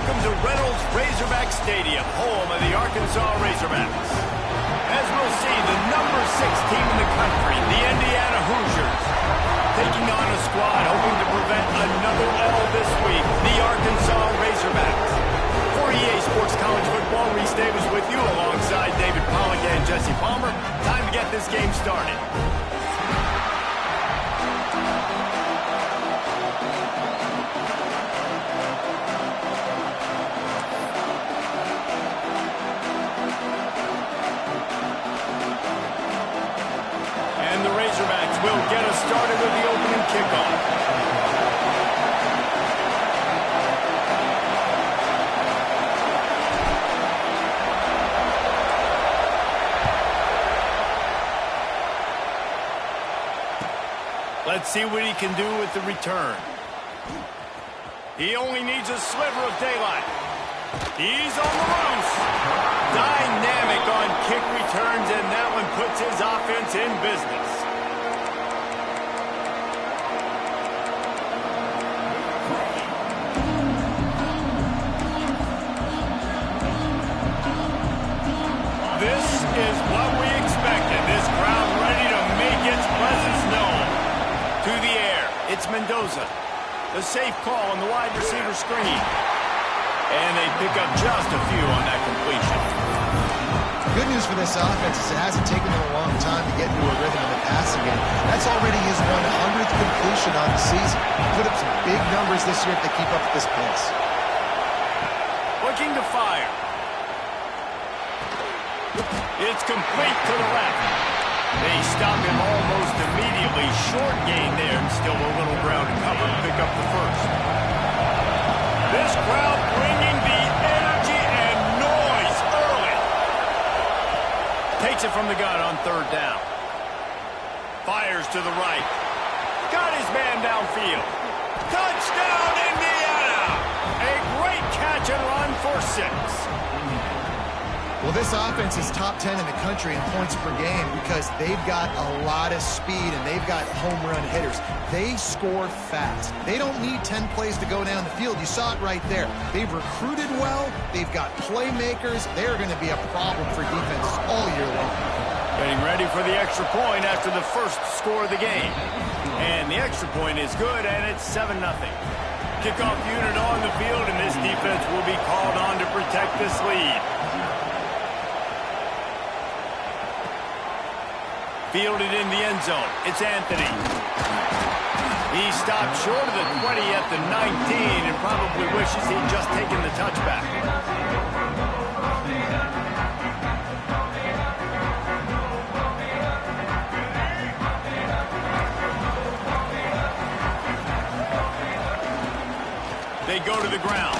welcome to Reynolds Razorback Stadium, home of the Arkansas Razorbacks. As we'll see, the number 6 team in the country, the Indiana Hoosiers, taking on a squad hoping to prevent another L this week, the Arkansas Razorbacks. For EA Sports College Football, Reese Davis with you alongside David Pollack and Jesse Palmer. Time to get this game started. And the Razorbacks will get us started with the opening kickoff. Let's see what he can do with the return. He only needs a sliver of daylight. He's on the loose. Dynamic on kick returns, and that one puts his offense in business. This is what we expected. This crowd ready to make its presence known. To the air, it's Mendoza. The safe call on the wide receiver screen. And they pick up just a few on that completion. Good news for this offense is it hasn't taken them a long time to get into a rhythm in the passing game. That's already his 100th completion on the season. Put up some big numbers this year if they keep up with this pace. Looking to fire. It's complete to the left. They stop him almost immediately. Short gain there, and still a little ground to cover to pick up the first. This crowd bringing the energy and noise early. Takes it from the gun on third down. Fires to the right. Got his man downfield. Touchdown, Indiana! A great catch and run for 6. Well, this offense is top 10 in the country in points per game because they've got a lot of speed and they've got home run hitters. They score fast. They don't need 10 plays to go down the field. You saw it right there. They've recruited well. They've got playmakers. They're going to be a problem for defenses all year long. Getting ready for the extra point after the first score of the game. And the extra point is good, and it's 7-0. Kickoff unit on the field, and this defense will be called on to protect this lead. Fielded in the end zone. It's Anthony. He stopped short of the 20 at the 19 and probably wishes he'd just taken the touchback. They go to the ground.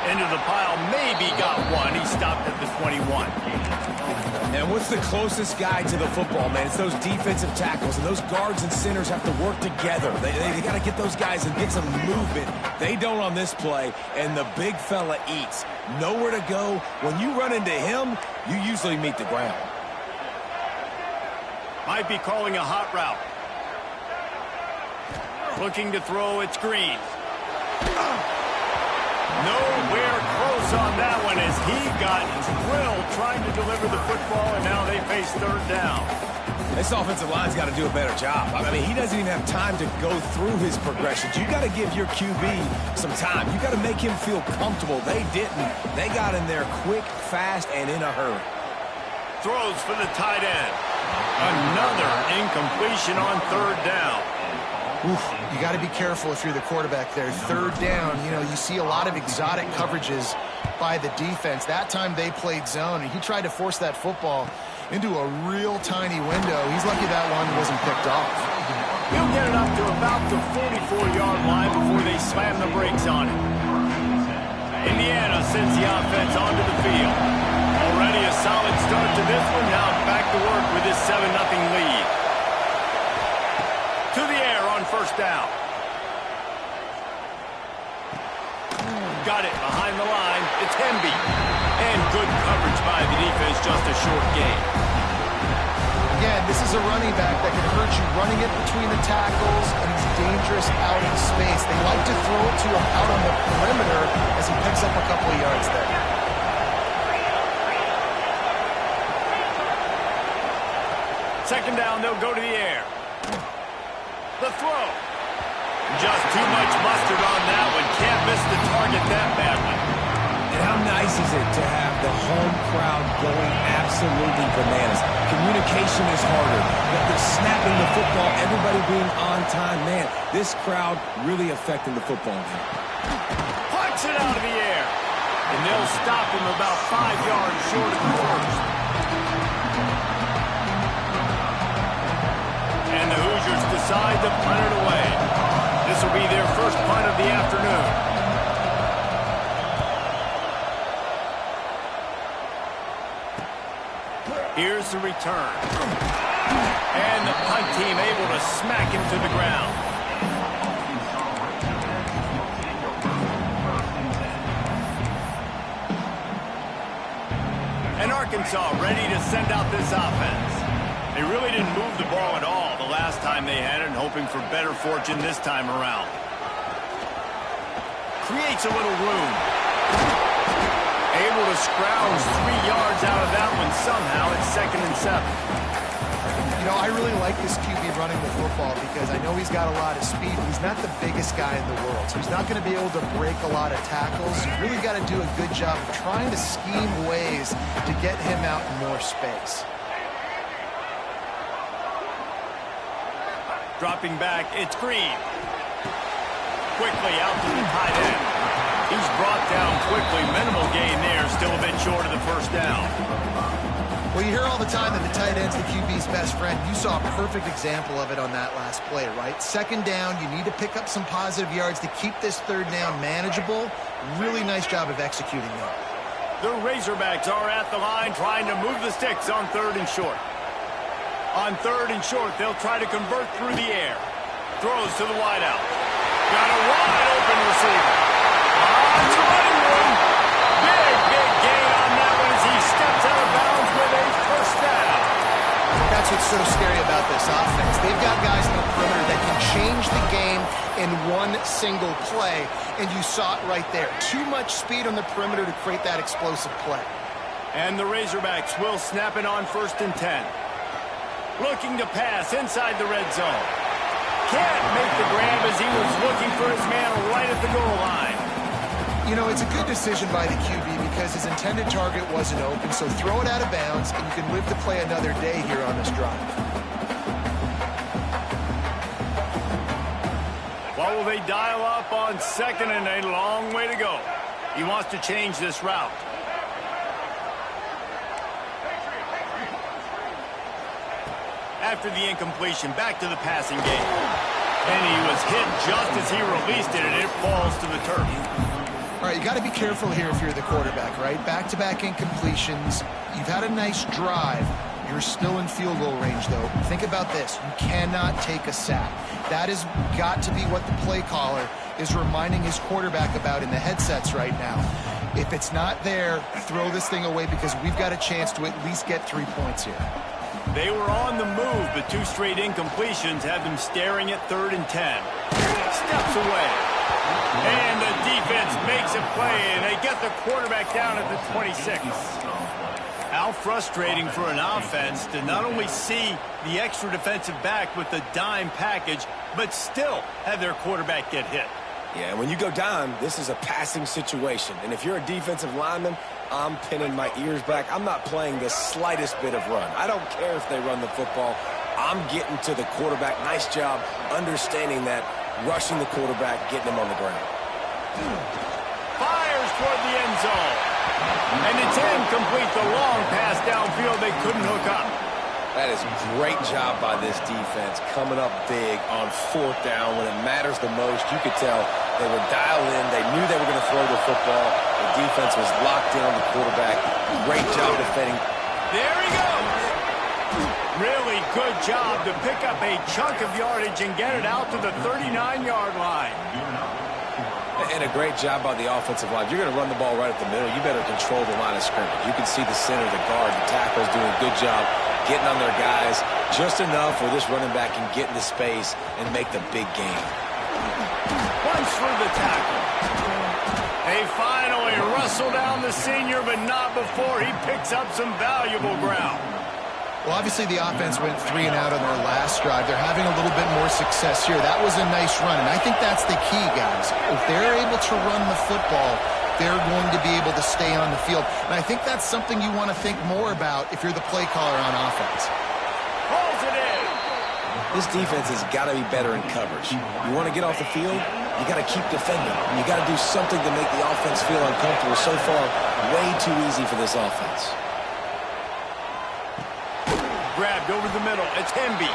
Into the pile. Maybe got one. He stopped at the 21. And what's the closest guy to the football, man? It's those defensive tackles, and those guards and centers have to work together. They got to get those guys and get some movement. They don't on this play, and the big fella eats. Nowhere to go. When you run into him, you usually meet the ground. Might be calling a hot route. Looking to throw, it's Green. Nowhere close on that one as he got drilled trying to deliver the football, and now they face third down. This offensive line's got to do a better job. I mean, he doesn't even have time to go through his progressions. You got to give your QB some time. You got to make him feel comfortable. They didn't. They got in there quick, fast, and in a hurry. Throws for the tight end. Another incompletion on third down. Oof, you got to be careful if you're the quarterback there. Third down, you know, you see a lot of exotic coverages by the defense. That time they played zone, and he tried to force that football into a real tiny window. He's lucky that one wasn't picked off. He'll get it up to about the 44-yard line before they slam the brakes on it. Indiana sends the offense onto the field. Already a solid start to this one. Now back to work with this 7-0 lead. To the air on first down. Got it behind the line. It's Hemby. And good coverage by the defense, just a short gain. again, this is a running back that can hurt you running it between the tackles, and he's dangerous out in space. They like to throw it to him out on the perimeter as he picks up a couple of yards there. Second down, they'll go to the air. The throw. Just too much mustard on that one. Can't miss the target that badly. And how nice is it to have the home crowd going absolutely bananas? Communication is harder. The snapping the football, everybody being on time. Man, this crowd really affecting the football game. Punch it out of the air. And they'll stop him about 5 yards short of the first. And the Hoosiers decide to punt it away. This will be their first punt of the afternoon. Here's the return. And the punt team able to smack him to the ground. And Arkansas ready to send out this offense. They really didn't move the ball at all the last time they had it, and hoping for better fortune this time around. Creates a little room. Able to scrounge 3 yards out of that one somehow. It's 2nd and 7. You know, I really like this QB running the football because I know he's got a lot of speed, but he's not the biggest guy in the world. So he's not going to be able to break a lot of tackles. You really got to do a good job of trying to scheme ways to get him out in more space. Dropping back, it's Green. Quickly out to the tight end. He's brought down quickly. Minimal gain there. Still a bit short of the first down. Well, you hear all the time that the tight end's the QB's best friend. You saw a perfect example of it on that last play, right? Second down, you need to pick up some positive yards to keep this third down manageable. Really nice job of executing that. The Razorbacks are at the line trying to move the sticks on 3rd and short. On 3rd and short, they'll try to convert through the air. Throws to the wideout. Got a wide open receiver. It's running room. Big gain on that one as he steps out of bounds with a first down. That's what's so scary about this offense. They've got guys in the perimeter that can change the game in one single play, and you saw it right there. Too much speed on the perimeter to create that explosive play. And the Razorbacks will snap it on 1st and 10. Looking to pass inside the red zone. Can't make the grab as he was looking for his man right at the goal line. You know, it's a good decision by the QB because his intended target wasn't open, so throw it out of bounds, and you can live to play another day here on this drive. What will they dial up on 2nd and a long way to go? He wants to change this route. After the incompletion, back to the passing game. And he was hit just as he released it, and it falls to the turf. All right, you got to be careful here if you're the quarterback, right? Back-to-back incompletions. You've had a nice drive. You're still in field goal range, though. Think about this. You cannot take a sack. That has got to be what the play caller is reminding his quarterback about in the headsets right now. If it's not there, throw this thing away because we've got a chance to at least get 3 points here. They were on the move, but 2 straight incompletions had them staring at 3rd and 10. Steps away. And the defense makes a play, and they get the quarterback down at the 26. How frustrating for an offense to not only see the extra defensive back with the dime package, but still have their quarterback get hit. Yeah, when you go dime, this is a passing situation. And if you're a defensive lineman, I'm pinning my ears back. I'm not playing the slightest bit of run. I don't care if they run the football. I'm getting to the quarterback. Nice job understanding that, rushing the quarterback, getting him on the ground. Fires toward the end zone. And it's incomplete. The long pass downfield they couldn't hook up. That is a great job by this defense, coming up big on 4th down when it matters the most. You could tell they were dialed in. They knew they were going to throw the football. The defense was locked in on the quarterback. Great job defending. There he goes. Really good job to pick up a chunk of yardage and get it out to the 39-yard line. And a great job by the offensive line. If you're going to run the ball right at the middle, you better control the line of scrimmage. You can see the center, the guard, the tackles doing a good job getting on their guys just enough where this running back can get into space and make the big gain. Punch through the tackle. They finally wrestle down the senior, but not before he picks up some valuable ground. Well, obviously the offense went 3 and out on their last drive. They're having a little bit more success here. That was a nice run, and I think that's the key, guys. If they're able to run the football, they're going to be able to stay on the field. And I think that's something you want to think more about if you're the play caller on offense. Pulls it in. This defense has got to be better in coverage. You want to get off the field, you got to keep defending. You got to do something to make the offense feel uncomfortable. So far, way too easy for this offense. Grabbed over the middle. It's Hemby.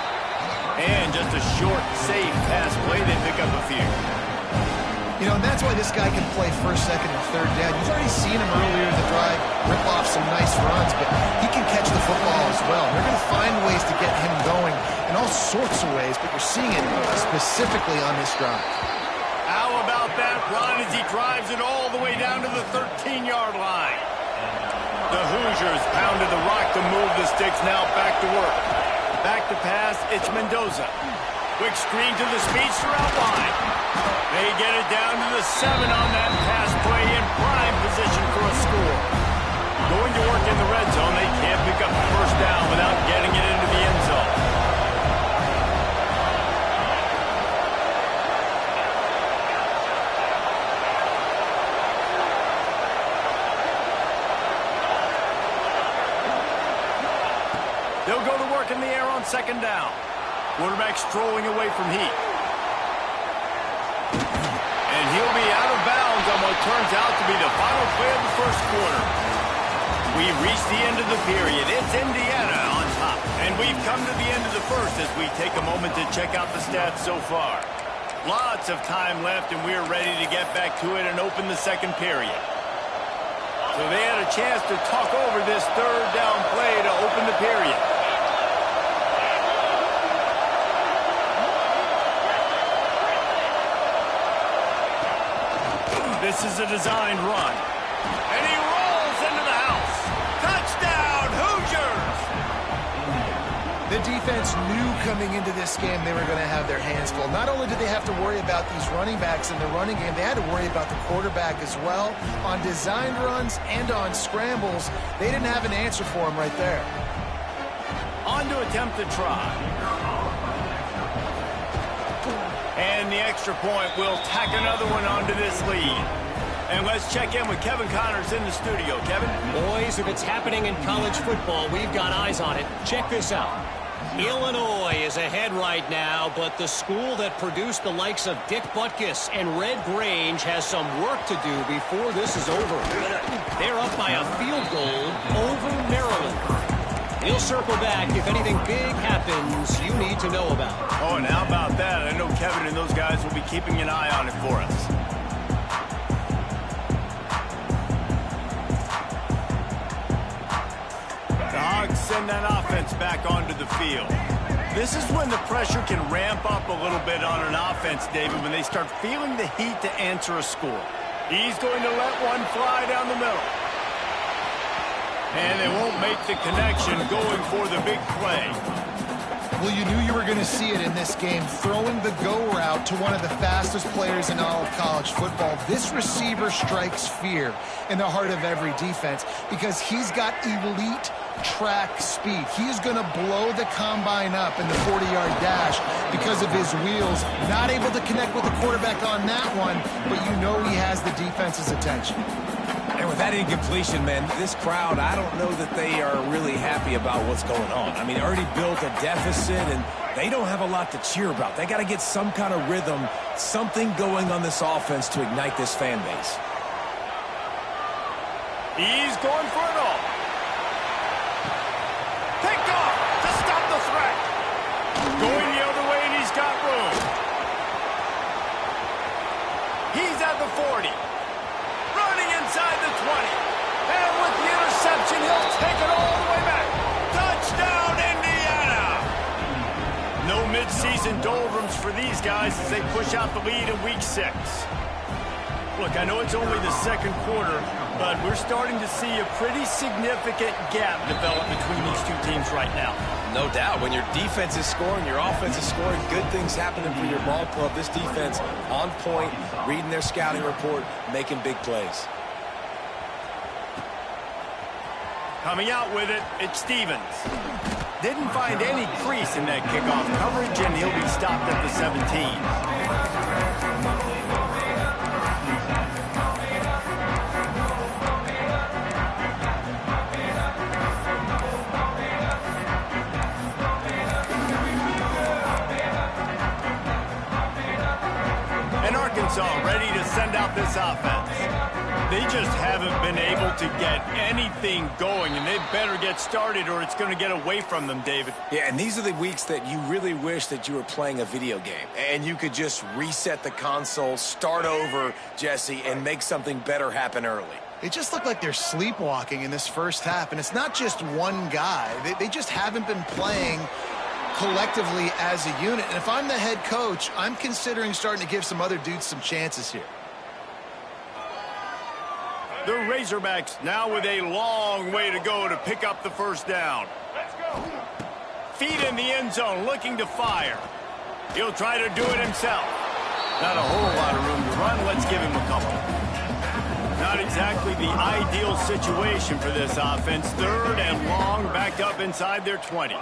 And just a short, safe pass play. They pick up a few. You know, and that's why this guy can play first, second, and third down. You've already seen him earlier in the drive rip off some nice runs, but he can catch the football as well. They're going to find ways to get him going in all sorts of ways, but you're seeing it specifically on this drive. How about that run as he drives it all the way down to the 13-yard line? The Hoosiers pounded the rock to move the sticks. Now back to work. Back to pass. It's Mendoza. Quick screen to the speedster out wide. They get it down to the 7 on that pass play in prime position for a score. Going to work in the red zone. They can't pick up the first down without getting it into the end zone. They'll go to work in the air on second down. Quarterback strolling away from Heat. And he'll be out of bounds on what turns out to be the final play of the first quarter. We've reached the end of the period. It's Indiana on top. And we've come to the end of the first as we take a moment to check out the stats so far. Lots of time left, and we're ready to get back to it and open the second period. So they had a chance to talk over this third down play to open the period. This is a designed run. And he rolls into the house. Touchdown, Hoosiers! The defense knew coming into this game they were going to have their hands full. Not only did they have to worry about these running backs in the running game, they had to worry about the quarterback as well. On designed runs and on scrambles, they didn't have an answer for him right there. On to attempt to try. And the extra point will tack another one onto this lead. And let's check in with Kevin Connors in the studio. Kevin? Boys, if it's happening in college football, we've got eyes on it. Check this out. Illinois is ahead right now, but the school that produced the likes of Dick Butkus and Red Grange has some work to do before this is over. They're up by a field goal over Maryland. We'll circle back if anything big happens you need to know about. Oh, and how about that? I know Kevin and those guys will be keeping an eye on it for us. The Hogs send that offense back onto the field. This is when the pressure can ramp up a little bit on an offense, David, when they start feeling the heat to answer a score. He's going to let one fly down the middle. And they won't make the connection going for the big play. Well, you knew you were going to see it in this game, throwing the go route to one of the fastest players in all of college football. This receiver strikes fear in the heart of every defense because he's got elite track speed. He's going to blow the combine up in the 40-yard dash because of his wheels. Not able to connect with the quarterback on that one, but you know he has the defense's attention. And with that incompletion, man, this crowd, I don't know that they are really happy about what's going on. I mean, already built a deficit, and they don't have a lot to cheer about. They got to get some kind of rhythm, something going on this offense to ignite this fan base. He's going for it all. Picked off to stop the threat. Going the other way, and he's got room. He's at the 40. Running inside the 20. And with the interception, he'll take it all the way back. Touchdown, Indiana! No midseason doldrums for these guys as they push out the lead in Week 6. Look, I know it's only the second quarter, but we're starting to see a pretty significant gap develop between these two teams right now. No doubt. When your defense is scoring, your offense is scoring, good things happening for your ball club. This defense on point, reading their scouting report, making big plays. Coming out with it, it's Stevens. Didn't find any crease in that kickoff coverage, and he'll be stopped at the 17. Arkansas ready to send out this offense. They just haven't been able to get anything going, and they better get started or it's going to get away from them, David. Yeah, and these are the weeks that you really wish that you were playing a video game and you could just reset the console, start over, Jesse, and make something better happen early. It just looked like they're sleepwalking in this first half, and it's not just one guy. They just haven't been playing collectively as a unit. And if I'm the head coach, I'm considering starting to give some other dudes some chances here. The Razorbacks now with a long way to go to pick up the first down. Let's go. Feet in the end zone, looking to fire. He'll try to do it himself. Not a whole lot of room to run. Let's give him a couple. Not exactly the ideal situation for this offense. Third and long, backed up inside their 20.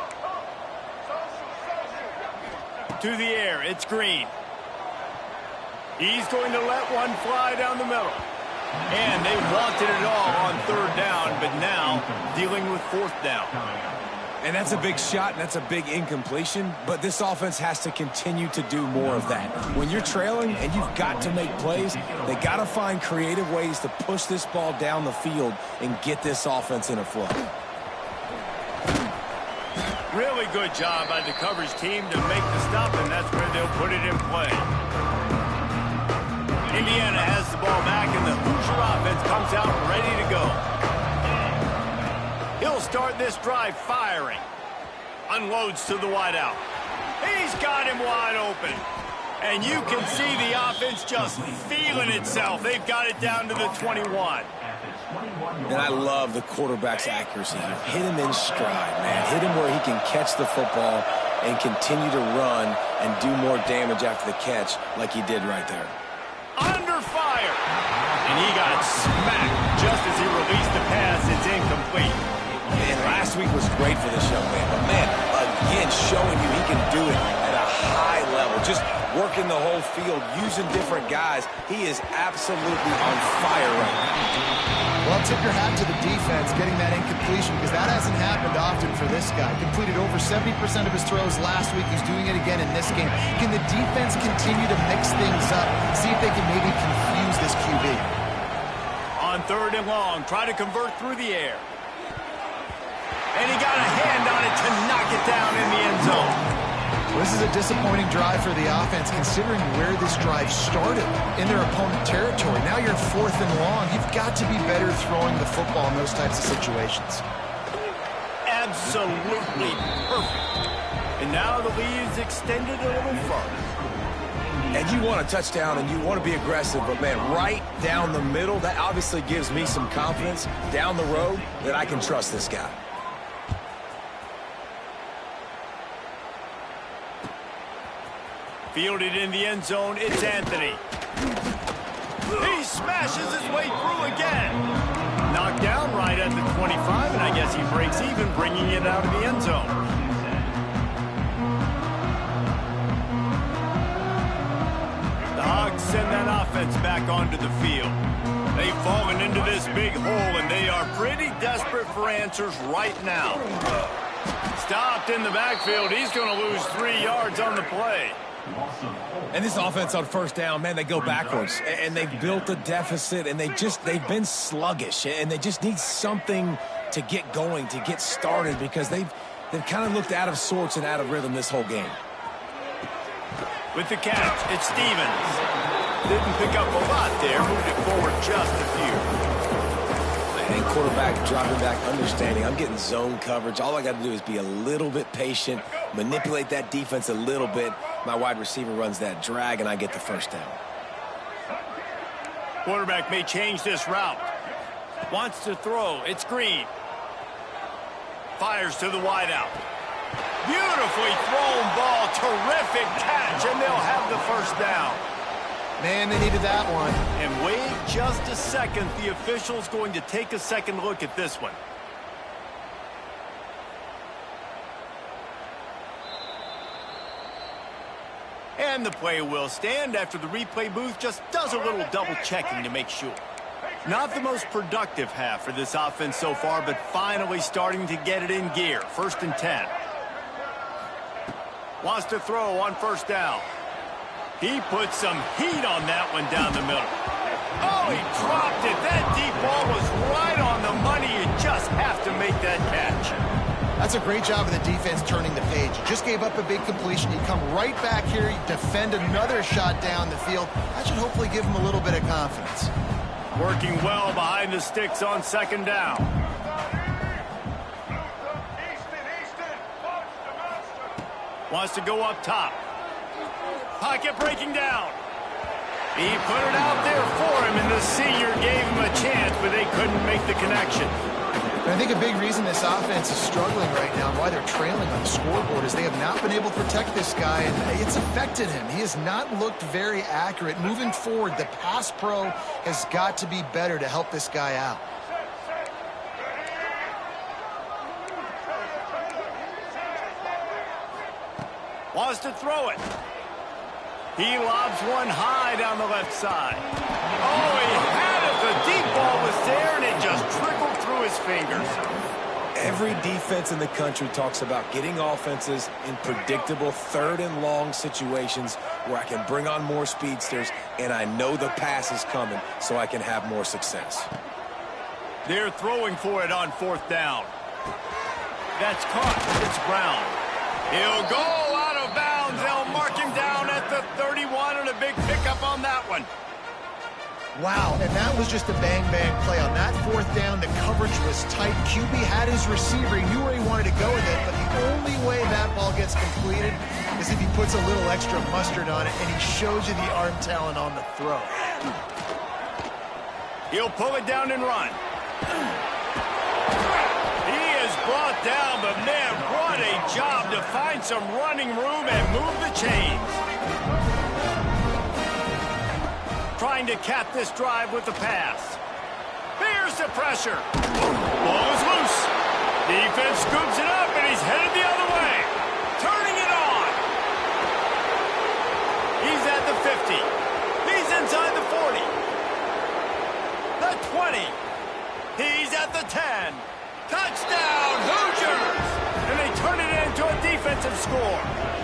To the air, it's Green. He's going to let one fly down the middle. And they wanted it all on third down, but now dealing with fourth down. And that's a big shot, and that's a big incompletion, but this offense has to continue to do more of that. When you're trailing and you've got to make plays, they got to find creative ways to push this ball down the field and get this offense in a flow. Really good job by the coverage team to make the stop, and that's where they'll put it in play. Indiana has the ball back, and the Hoosier offense comes out ready to go. He'll start this drive firing. Unloads to the wideout. He's got him wide open. And you can see the offense just feeling itself. They've got it down to the 21. And I love the quarterback's accuracy here. Hit him in stride, man. Hit him where he can catch the football and continue to run and do more damage after the catch like he did right there. Under fire. And he got smacked just as he released the pass. It's incomplete. Man, last week was great for this young man. But, man, again, showing you he can do it at a high level. Just working the whole field, using different guys. He is absolutely on fire right now. Well, tip your hat to the defense getting that incompletion, because that hasn't happened often for this guy. Completed over 70% of his throws last week. He's doing it again in this game. Can the defense continue to mix things up, see if they can maybe confuse this QB? On third and long, try to convert through the air. And he got a hand on it to knock it down in the end zone. This is a disappointing drive for the offense, considering where this drive started in their opponent territory. Now you're fourth and long. You've got to be better throwing the football in those types of situations. Absolutely perfect. And now the lead is extended a little further. And you want a touchdown and you want to be aggressive, but, man, right down the middle, that obviously gives me some confidence down the road that I can trust this guy. Fielded in the end zone, it's Anthony. He smashes his way through again. Knocked down right at the 25, and I guess he breaks even, bringing it out of the end zone. The Hogs send that offense back onto the field. They've fallen into this big hole, and they are pretty desperate for answers right now. Stopped in the backfield. He's going to lose 3 yards on the play. And this offense on first down, man, they go backwards. And they've built a deficit, and they've been sluggish. And they just need something to get going, to get started, because they've kind of looked out of sorts and out of rhythm this whole game. With the catch, it's Stevens. Didn't pick up a lot there, moved it forward just a few. And quarterback dropping back, understanding I'm getting zone coverage. All I got to do is be a little bit patient, manipulate that defense a little bit. My wide receiver runs that drag, and I get the first down. Quarterback may change this route. Wants to throw. It's Green. Fires to the wideout. Beautifully thrown ball. Terrific catch, and they'll have the first down. Man, they needed that one. And wait just a second. The official's going to take a second look at this one. And the play will stand after the replay booth just does a little double checking to make sure. Not the most productive half for this offense so far, but finally starting to get it in gear. 1st and 10. Wants to throw on first down. He put some heat on that one down the middle. Oh, he dropped it. That deep ball was right on the money. You just have to make that catch. That's a great job of the defense turning the page. You just gave up a big completion. You come right back here, you defend another shot down the field. That should hopefully give them a little bit of confidence. Working well behind the sticks on 2nd down. Wants to go up top. Pocket breaking down. He put it out there for him, and the senior gave him a chance, but they couldn't make the connection. And I think a big reason this offense is struggling right now and why they're trailing on the scoreboard is they have not been able to protect this guy, and it's affected him. He has not looked very accurate. Moving forward, the pass pro has got to be better to help this guy out. Wants to throw it. He lobs one high down the left side. Oh, he had it. The deep ball was there, and it just trickled through his fingers. Every defense in the country talks about getting offenses in predictable 3rd and long situations where I can bring on more speedsters, and I know the pass is coming, so I can have more success. They're throwing for it on 4th down. That's caught. It's Brown. He'll go out of bounds. They'll mark him down at the 31, and a big pickup on that one. Wow, and that was just a bang-bang play. On that 4th down, the coverage was tight. QB had his receiver. He knew where he wanted to go with it, but the only way that ball gets completed is if he puts a little extra mustard on it, and he shows you the arm talent on the throw. He'll pull it down and run. He is brought down, but man, what a job to find some running room and move the chains. Trying to cap this drive with the pass. Here's the pressure. Ball is loose. Defense scoops it up, and he's headed the other way. Turning it on. He's at the 50. He's inside the 40. The 20. He's at the 10. Touchdown, Hoosiers! And they turn it into a defensive score.